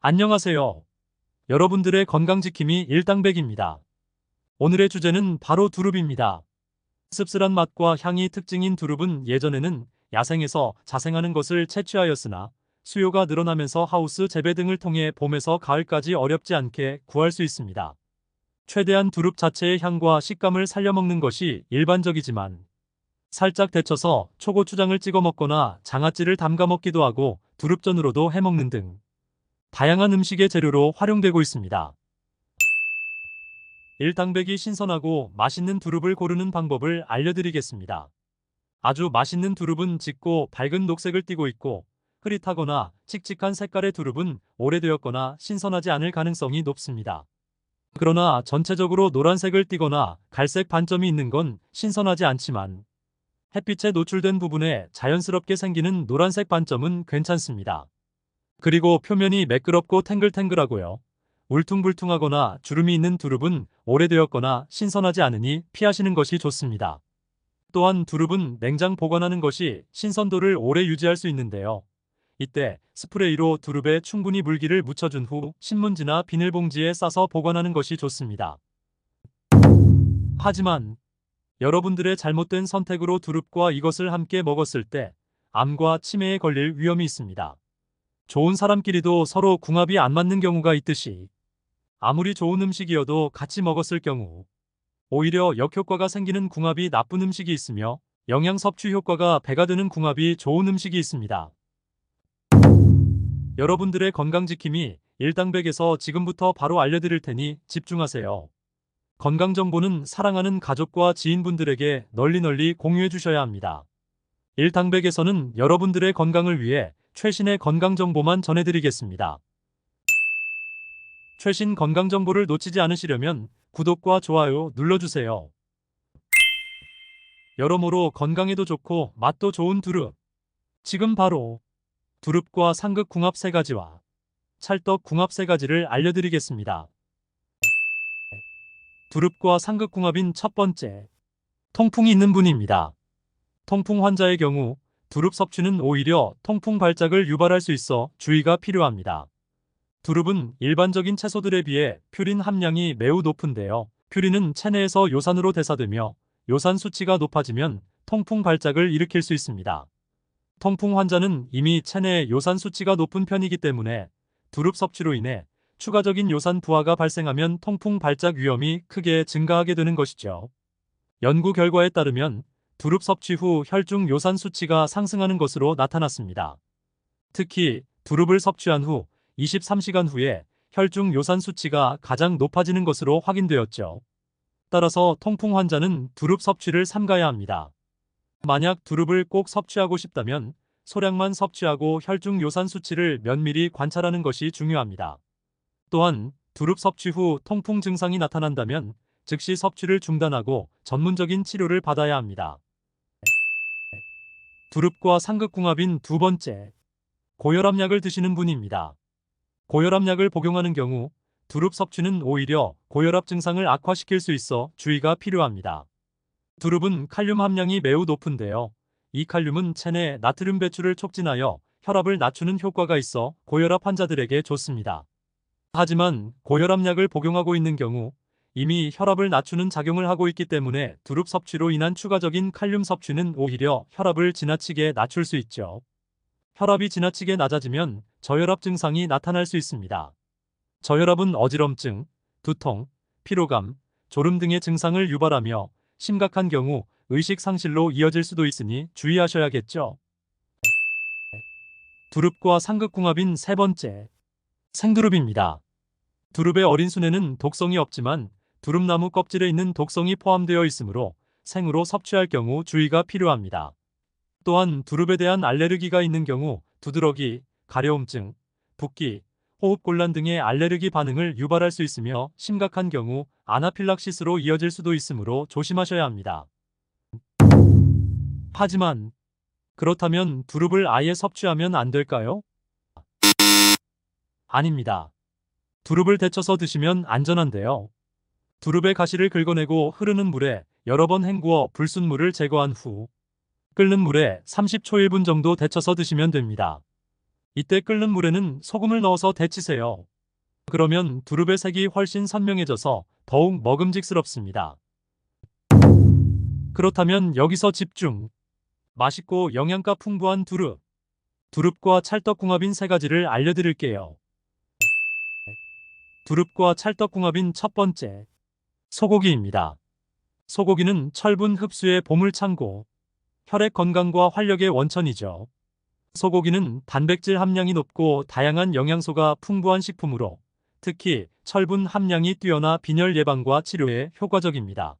안녕하세요. 여러분들의 건강지킴이 일당백입니다. 오늘의 주제는 바로 두릅입니다. 씁쓸한 맛과 향이 특징인 두릅은 예전에는 야생에서 자생하는 것을 채취하였으나 수요가 늘어나면서 하우스 재배 등을 통해 봄에서 가을까지 어렵지 않게 구할 수 있습니다. 최대한 두릅 자체의 향과 식감을 살려먹는 것이 일반적이지만 살짝 데쳐서 초고추장을 찍어 먹거나 장아찌를 담가 먹기도 하고 두릅전으로도 해먹는 등 다양한 음식의 재료로 활용되고 있습니다. 일당백이 신선하고 맛있는 두릅을 고르는 방법을 알려드리겠습니다. 아주 맛있는 두릅은 짙고 밝은 녹색을 띠고 있고 흐릿하거나 칙칙한 색깔의 두릅은 오래되었거나 신선하지 않을 가능성이 높습니다. 그러나 전체적으로 노란색을 띠거나 갈색 반점이 있는 건 신선하지 않지만 햇빛에 노출된 부분에 자연스럽게 생기는 노란색 반점은 괜찮습니다. 그리고 표면이 매끄럽고 탱글탱글하고요. 울퉁불퉁하거나 주름이 있는 두릅은 오래되었거나 신선하지 않으니 피하시는 것이 좋습니다. 또한 두릅은 냉장 보관하는 것이 신선도를 오래 유지할 수 있는데요. 이때 스프레이로 두릅에 충분히 물기를 묻혀준 후 신문지나 비닐봉지에 싸서 보관하는 것이 좋습니다. 하지만 여러분들의 잘못된 선택으로 두릅과 이것을 함께 먹었을 때 암과 치매에 걸릴 위험이 있습니다. 좋은 사람끼리도 서로 궁합이 안 맞는 경우가 있듯이 아무리 좋은 음식이어도 같이 먹었을 경우 오히려 역효과가 생기는 궁합이 나쁜 음식이 있으며 영양 섭취 효과가 배가 되는 궁합이 좋은 음식이 있습니다. 여러분들의 건강지킴이 일당백에서 지금부터 바로 알려드릴 테니 집중하세요. 건강정보는 사랑하는 가족과 지인분들에게 널리 공유해 주셔야 합니다. 일당백에서는 여러분들의 건강을 위해 최신의 건강정보만 전해드리겠습니다. 최신 건강정보를 놓치지 않으시려면 구독과 좋아요 눌러주세요. 여러모로 건강에도 좋고 맛도 좋은 두릅. 지금 바로 두릅과 상극궁합 3가지와 찰떡궁합 3가지를 알려드리겠습니다. 두릅과 상극궁합인 첫 번째, 통풍이 있는 분입니다. 통풍 환자의 경우 두릅 섭취는 오히려 통풍 발작을 유발할 수 있어 주의가 필요합니다. 두릅은 일반적인 채소들에 비해 퓨린 함량이 매우 높은데요. 퓨린은 체내에서 요산으로 대사되며 요산 수치가 높아지면 통풍 발작을 일으킬 수 있습니다. 통풍 환자는 이미 체내에 요산 수치가 높은 편이기 때문에 두릅 섭취로 인해 추가적인 요산 부하가 발생하면 통풍 발작 위험이 크게 증가하게 되는 것이죠. 연구 결과에 따르면 두릅 섭취 후 혈중 요산 수치가 상승하는 것으로 나타났습니다. 특히 두릅을 섭취한 후 23시간 후에 혈중 요산 수치가 가장 높아지는 것으로 확인되었죠. 따라서 통풍 환자는 두릅 섭취를 삼가야 합니다. 만약 두릅을 꼭 섭취하고 싶다면 소량만 섭취하고 혈중 요산 수치를 면밀히 관찰하는 것이 중요합니다. 또한 두릅 섭취 후 통풍 증상이 나타난다면 즉시 섭취를 중단하고 전문적인 치료를 받아야 합니다. 두릅과 상극궁합인 두 번째, 고혈압약을 드시는 분입니다. 고혈압약을 복용하는 경우 두릅 섭취는 오히려 고혈압 증상을 악화시킬 수 있어 주의가 필요합니다. 두릅은 칼륨 함량이 매우 높은데요. 이 칼륨은 체내 나트륨 배출을 촉진하여 혈압을 낮추는 효과가 있어 고혈압 환자들에게 좋습니다. 하지만 고혈압약을 복용하고 있는 경우 이미 혈압을 낮추는 작용을 하고 있기 때문에 두릅 섭취로 인한 추가적인 칼륨 섭취는 오히려 혈압을 지나치게 낮출 수 있죠. 혈압이 지나치게 낮아지면 저혈압 증상이 나타날 수 있습니다. 저혈압은 어지럼증, 두통, 피로감, 졸음 등의 증상을 유발하며 심각한 경우 의식 상실로 이어질 수도 있으니 주의하셔야겠죠. 두릅과 상극궁합인 세 번째, 생두릅입니다. 두릅의 어린 순에는 독성이 없지만 두릅나무 껍질에 있는 독성이 포함되어 있으므로 생으로 섭취할 경우 주의가 필요합니다. 또한 두릅에 대한 알레르기가 있는 경우 두드러기, 가려움증, 붓기, 호흡곤란 등의 알레르기 반응을 유발할 수 있으며 심각한 경우 아나필락시스로 이어질 수도 있으므로 조심하셔야 합니다. 하지만 그렇다면 두릅을 아예 섭취하면 안 될까요? 아닙니다. 두릅을 데쳐서 드시면 안전한데요. 두릅의 가시를 긁어내고 흐르는 물에 여러 번 헹구어 불순물을 제거한 후 끓는 물에 30초 1분 정도 데쳐서 드시면 됩니다. 이때 끓는 물에는 소금을 넣어서 데치세요. 그러면 두릅의 색이 훨씬 선명해져서 더욱 먹음직스럽습니다. 그렇다면 여기서 집중! 맛있고 영양가 풍부한 두릅. 두릅과 찰떡궁합인 세 가지를 알려드릴게요. 두릅과 찰떡궁합인 첫 번째, 소고기입니다. 소고기는 철분 흡수의 보물창고, 혈액 건강과 활력의 원천이죠. 소고기는 단백질 함량이 높고 다양한 영양소가 풍부한 식품으로 특히 철분 함량이 뛰어나 빈혈 예방과 치료에 효과적입니다.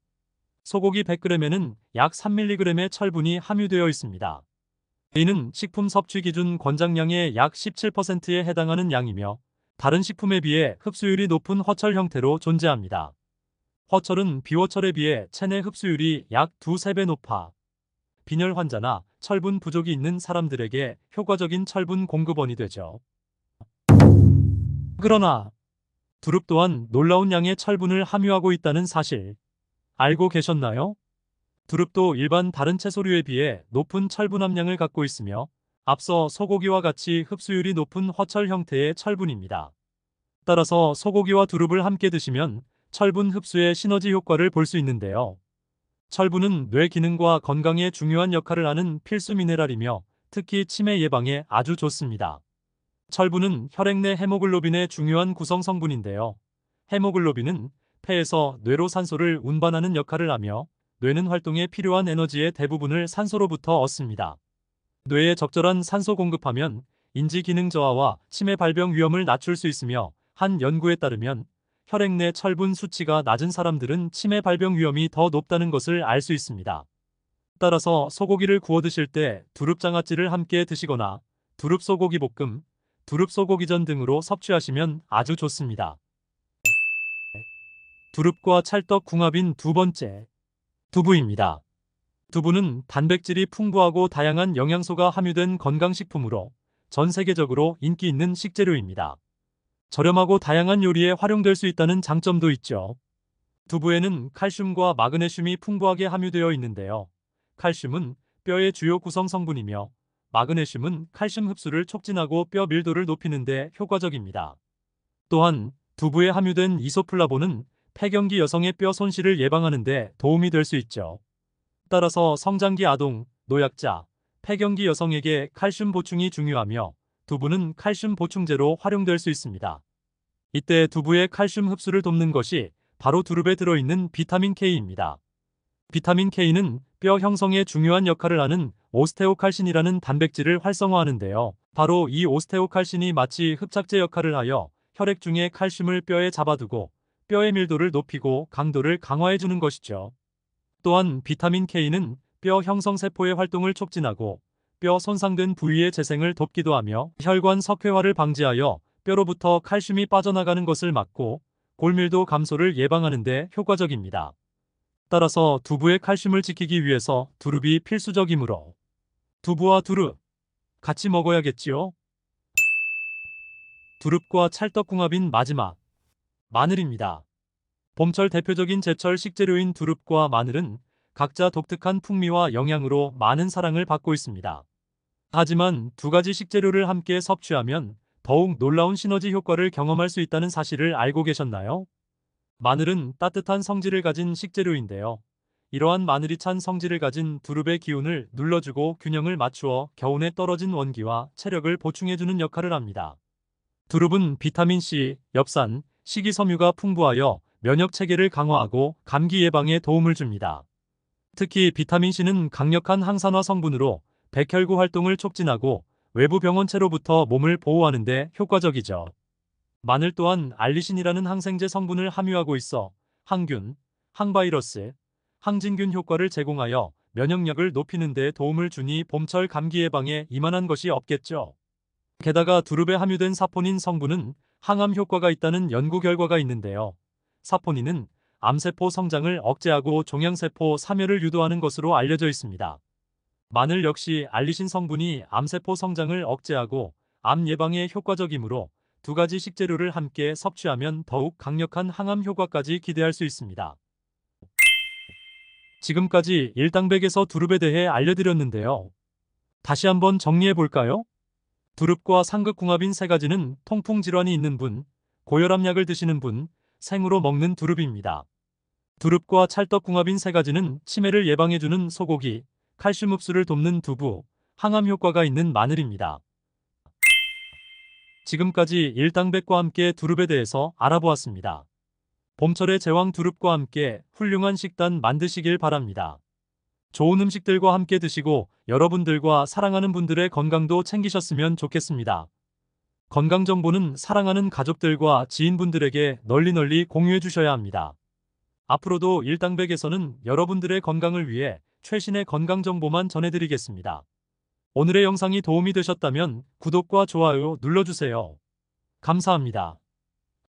소고기 100g에는 약 3mg의 철분이 함유되어 있습니다. 이는 식품 섭취 기준 권장량의 약 17%에 해당하는 양이며 다른 식품에 비해 흡수율이 높은 허철 형태로 존재합니다. 허철은 비허철에 비해 체내 흡수율이 약 2~3배 높아 빈혈 환자나 철분 부족이 있는 사람들에게 효과적인 철분 공급원이 되죠. 그러나 두릅 또한 놀라운 양의 철분을 함유하고 있다는 사실 알고 계셨나요? 두릅도 일반 다른 채소류에 비해 높은 철분 함량을 갖고 있으며 앞서 소고기와 같이 흡수율이 높은 허철 형태의 철분입니다. 따라서 소고기와 두릅을 함께 드시면 철분 흡수의 시너지 효과를 볼 수 있는데요. 철분은 뇌 기능과 건강에 중요한 역할을 하는 필수 미네랄이며 특히 치매 예방에 아주 좋습니다. 철분은 혈액 내 헤모글로빈의 중요한 구성 성분인데요. 헤모글로빈은 폐에서 뇌로 산소를 운반하는 역할을 하며 뇌는 활동에 필요한 에너지의 대부분을 산소로부터 얻습니다. 뇌에 적절한 산소 공급하면 인지 기능 저하와 치매 발병 위험을 낮출 수 있으며 한 연구에 따르면 혈액 내 철분 수치가 낮은 사람들은 치매 발병 위험이 더 높다는 것을 알 수 있습니다. 따라서 소고기를 구워 드실 때 두릅장아찌를 함께 드시거나 두릅 소고기 볶음, 두릅 소고기전 등으로 섭취하시면 아주 좋습니다. 두릅과 찰떡 궁합인 두 번째, 두부입니다. 두부는 단백질이 풍부하고 다양한 영양소가 함유된 건강식품으로 전 세계적으로 인기 있는 식재료입니다. 저렴하고 다양한 요리에 활용될 수 있다는 장점도 있죠. 두부에는 칼슘과 마그네슘이 풍부하게 함유되어 있는데요. 칼슘은 뼈의 주요 구성 성분이며 마그네슘은 칼슘 흡수를 촉진하고 뼈 밀도를 높이는 데 효과적입니다. 또한 두부에 함유된 이소플라본은 폐경기 여성의 뼈 손실을 예방하는 데 도움이 될 수 있죠. 따라서 성장기 아동, 노약자, 폐경기 여성에게 칼슘 보충이 중요하며 두부는 칼슘 보충제로 활용될 수 있습니다. 이때 두부의 칼슘 흡수를 돕는 것이 바로 두릅에 들어있는 비타민 K입니다. 비타민 K는 뼈 형성에 중요한 역할을 하는 오스테오칼신이라는 단백질을 활성화하는데요. 바로 이 오스테오칼신이 마치 흡착제 역할을 하여 혈액 중의 칼슘을 뼈에 잡아두고 뼈의 밀도를 높이고 강도를 강화해주는 것이죠. 또한 비타민 K는 뼈 형성 세포의 활동을 촉진하고 뼈 손상된 부위의 재생을 돕기도 하며 혈관 석회화를 방지하여 뼈로부터 칼슘이 빠져나가는 것을 막고 골밀도 감소를 예방하는 데 효과적입니다. 따라서 두부의 칼슘을 지키기 위해서 두릅이 필수적이므로 두부와 두릅 같이 먹어야겠지요? 두릅과 찰떡궁합인 마지막, 마늘입니다. 봄철 대표적인 제철 식재료인 두릅과 마늘은 각자 독특한 풍미와 영양으로 많은 사랑을 받고 있습니다. 하지만 두 가지 식재료를 함께 섭취하면 더욱 놀라운 시너지 효과를 경험할 수 있다는 사실을 알고 계셨나요? 마늘은 따뜻한 성질을 가진 식재료인데요. 이러한 마늘이 찬 성질을 가진 두릅의 기운을 눌러주고 균형을 맞추어 겨우내 떨어진 원기와 체력을 보충해주는 역할을 합니다. 두릅은 비타민C, 엽산, 식이섬유가 풍부하여 면역 체계를 강화하고 감기 예방에 도움을 줍니다. 특히 비타민C는 강력한 항산화 성분으로 백혈구 활동을 촉진하고 외부 병원체로부터 몸을 보호하는 데 효과적이죠. 마늘 또한 알리신이라는 항생제 성분을 함유하고 있어 항균, 항바이러스, 항진균 효과를 제공하여 면역력을 높이는 데 도움을 주니 봄철 감기 예방에 이만한 것이 없겠죠. 게다가 두릅에 함유된 사포닌 성분은 항암 효과가 있다는 연구 결과가 있는데요. 사포닌은 암세포 성장을 억제하고 종양세포 사멸을 유도하는 것으로 알려져 있습니다. 마늘 역시 알리신 성분이 암세포 성장을 억제하고 암 예방에 효과적이므로 두 가지 식재료를 함께 섭취하면 더욱 강력한 항암 효과까지 기대할 수 있습니다. 지금까지 일당백에서 두릅에 대해 알려드렸는데요. 다시 한번 정리해 볼까요? 두릅과 상극궁합인 세 가지는 통풍 질환이 있는 분, 고혈압약을 드시는 분, 생으로 먹는 두릅입니다. 두릅과 찰떡궁합인 세 가지는 치매를 예방해주는 소고기, 칼슘 흡수를 돕는 두부, 항암 효과가 있는 마늘입니다. 지금까지 일당백과 함께 두릅에 대해서 알아보았습니다. 봄철의 제왕 두릅과 함께 훌륭한 식단 만드시길 바랍니다. 좋은 음식들과 함께 드시고 여러분들과 사랑하는 분들의 건강도 챙기셨으면 좋겠습니다. 건강 정보는 사랑하는 가족들과 지인분들에게 널리 공유해 주셔야 합니다. 앞으로도 일당백에서는 여러분들의 건강을 위해 최신의 건강 정보만 전해드리겠습니다. 오늘의 영상이 도움이 되셨다면 구독과 좋아요 눌러주세요. 감사합니다.